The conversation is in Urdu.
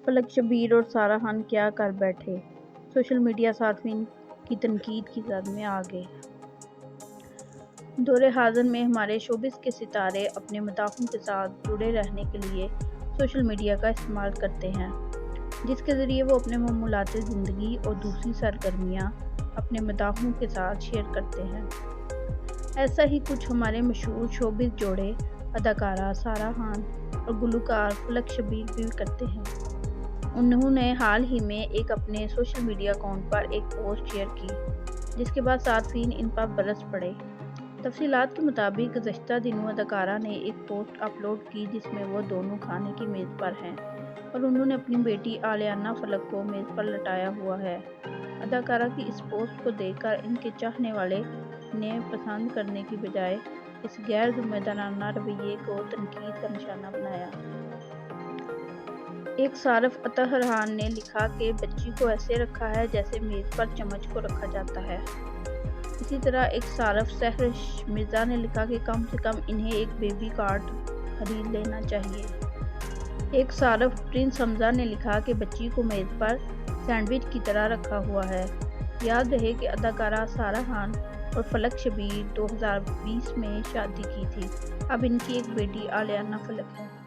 فلک شبیر اور سارہ خان کیا کر بیٹھے، سوشل میڈیا صارفین کی تنقید کی زد میں آ گئے۔ دور حاضر میں ہمارے شوبز کے ستارے اپنے مداحوں کے ساتھ جڑے رہنے کے لیے سوشل میڈیا کا استعمال کرتے ہیں، جس کے ذریعے وہ اپنے معمولات زندگی اور دوسری سرگرمیاں اپنے مداحوں کے ساتھ شیئر کرتے ہیں۔ ایسا ہی کچھ ہمارے مشہور شوبز جوڑے اداکارہ سارہ خان اور گلوکار فلک شبیر بھی کرتے ہیں۔ انہوں نے حال ہی میں اپنے سوشل میڈیا اکاؤنٹ پر ایک پوسٹ شیئر کی، جس کے بعد صارفین ان پر برس پڑے۔ تفصیلات کے مطابق گزشتہ دنوں اداکارہ نے ایک پوسٹ اپلوڈ کی جس میں وہ دونوں کھانے کی میز پر ہیں اور انہوں نے اپنی بیٹی آلیانہ فلک کو میز پر لٹایا ہوا ہے۔ اداکارہ کی اس پوسٹ کو دیکھ کر ان کے چاہنے والے نے پسند کرنے کی بجائے اس غیر ذمہ دارانہ رویے کو تنقید کا نشانہ بنایا۔ ایک صارف اطہر خان نے لکھا کہ بچی کو ایسے رکھا ہے جیسے میز پر چمچ کو رکھا جاتا ہے۔ اسی طرح ایک صارف سحرش مرزا نے لکھا کہ کم سے کم انہیں ایک بیبی کارٹ خرید لینا چاہیے۔ ایک صارف پرنس حمزہ نے لکھا کہ بچی کو میز پر سینڈوچ کی طرح رکھا ہوا ہے۔ یاد رہے کہ اداکارہ سارہ خان اور فلک شبیر 2020 میں شادی کی تھی۔ اب ان کی ایک بیٹی آلیانہ فلک ہے۔